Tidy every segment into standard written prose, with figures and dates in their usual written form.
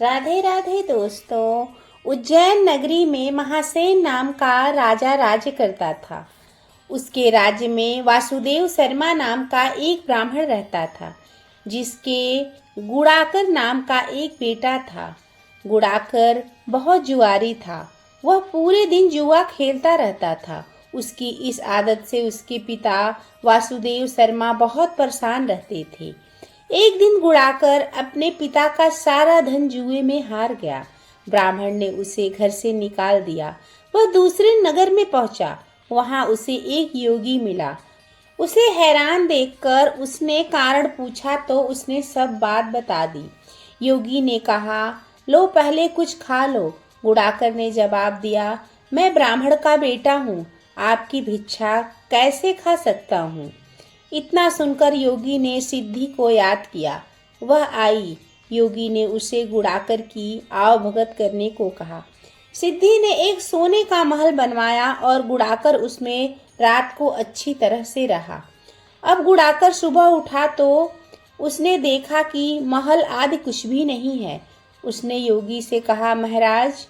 राधे राधे दोस्तों। उज्जैन नगरी में महासेन नाम का राजा राज्य करता था। उसके राज्य में वासुदेव शर्मा नाम का एक ब्राह्मण रहता था, जिसके गुड़ाकर नाम का एक बेटा था। गुड़ाकर बहुत जुआरी था। वह पूरे दिन जुआ खेलता रहता था। उसकी इस आदत से उसके पिता वासुदेव शर्मा बहुत परेशान रहते थे। एक दिन गुड़ाकर अपने पिता का सारा धन जुए में हार गया। ब्राह्मण ने उसे घर से निकाल दिया। वह दूसरे नगर में पहुंचा। वहां उसे एक योगी मिला। उसे हैरान देखकर उसने कारण पूछा तो उसने सब बात बता दी। योगी ने कहा, लो पहले कुछ खा लो। गुड़ाकर ने जवाब दिया, मैं ब्राह्मण का बेटा हूँ, आपकी भिक्षा कैसे खा सकता हूँ। इतना सुनकर योगी ने सिद्धि को याद किया। वह आई। योगी ने उसे गुड़ाकर की आवभगत करने को कहा। सिद्धि ने एक सोने का महल बनवाया और गुड़ाकर उसमें रात को अच्छी तरह से रहा। अब गुड़ाकर सुबह उठा तो उसने देखा कि महल आदि कुछ भी नहीं है। उसने योगी से कहा, महाराज,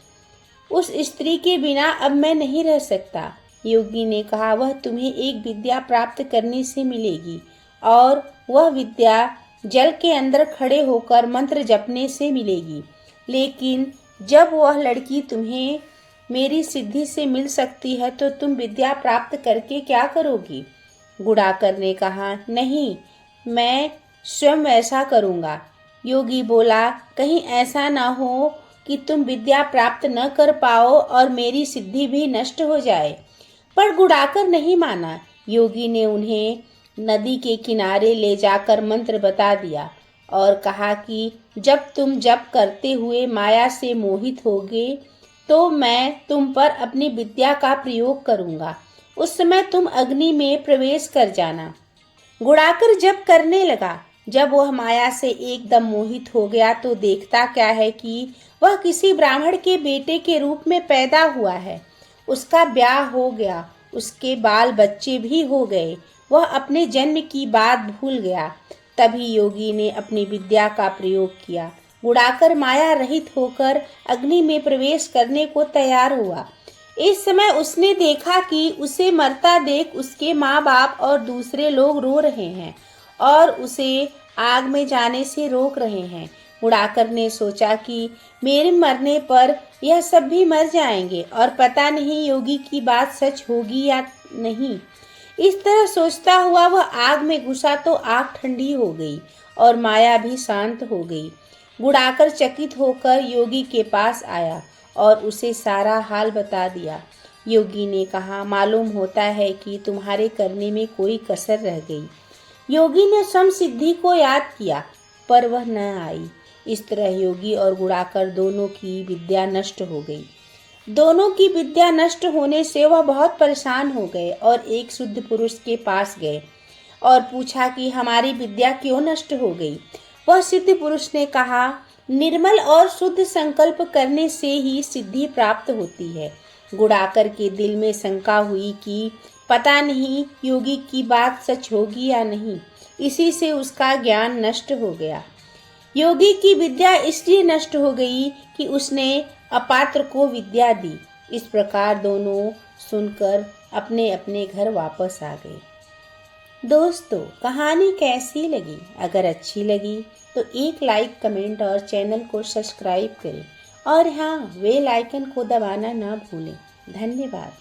उस स्त्री के बिना अब मैं नहीं रह सकता। योगी ने कहा, वह तुम्हें एक विद्या प्राप्त करने से मिलेगी और वह विद्या जल के अंदर खड़े होकर मंत्र जपने से मिलेगी। लेकिन जब वह लड़की तुम्हें मेरी सिद्धि से मिल सकती है तो तुम विद्या प्राप्त करके क्या करोगी। गुड़ाकर ने कहा, नहीं, मैं स्वयं ऐसा करूँगा। योगी बोला, कहीं ऐसा ना हो कि तुम विद्या प्राप्त न कर पाओ और मेरी सिद्धि भी नष्ट हो जाए। पर गुड़ाकर नहीं माना। योगी ने उन्हें नदी के किनारे ले जाकर मंत्र बता दिया और कहा कि जब तुम जप करते हुए माया से मोहित होगे तो मैं तुम पर अपनी विद्या का प्रयोग करूंगा। उस समय तुम अग्नि में प्रवेश कर जाना। गुड़ाकर जप करने लगा। जब वह माया से एकदम मोहित हो गया तो देखता क्या है कि वह किसी ब्राह्मण के बेटे के रूप में पैदा हुआ है। उसका ब्याह हो गया, उसके बाल बच्चे भी हो गए। वह अपने जन्म की बात भूल गया। तभी योगी ने अपनी विद्या का प्रयोग किया। गुड़ाकर माया रहित होकर अग्नि में प्रवेश करने को तैयार हुआ। इस समय उसने देखा कि उसे मरता देख उसके माँ बाप और दूसरे लोग रो रहे हैं और उसे आग में जाने से रोक रहे हैं। गुड़ाकर ने सोचा कि मेरे मरने पर यह सब भी मर जाएंगे और पता नहीं योगी की बात सच होगी या नहीं। इस तरह सोचता हुआ वह आग में घुसा तो आग ठंडी हो गई और माया भी शांत हो गई। गुड़ाकर चकित होकर योगी के पास आया और उसे सारा हाल बता दिया। योगी ने कहा, मालूम होता है कि तुम्हारे करने में कोई कसर रह गई। योगी ने स्वयं सिद्धि को याद किया पर वह न आई। इस तरह योगी और गुड़ाकर दोनों की विद्या नष्ट हो गई। दोनों की विद्या नष्ट होने से वह बहुत परेशान हो गए और एक शुद्ध पुरुष के पास गए और पूछा कि हमारी विद्या क्यों नष्ट हो गई। वह सिद्ध पुरुष ने कहा, निर्मल और शुद्ध संकल्प करने से ही सिद्धि प्राप्त होती है। गुड़ाकर के दिल में शंका हुई कि पता नहीं योगी की बात सच होगी या नहीं। इसी से उसका ज्ञान नष्ट हो गया। योगी की विद्या इसलिए नष्ट हो गई कि उसने अपात्र को विद्या दी। इस प्रकार दोनों सुनकर अपने अपने घर वापस आ गए। दोस्तों, कहानी कैसी लगी? अगर अच्छी लगी तो एक लाइक, कमेंट और चैनल को सब्सक्राइब करें और हाँ, बेल आइकन को दबाना ना भूलें। धन्यवाद।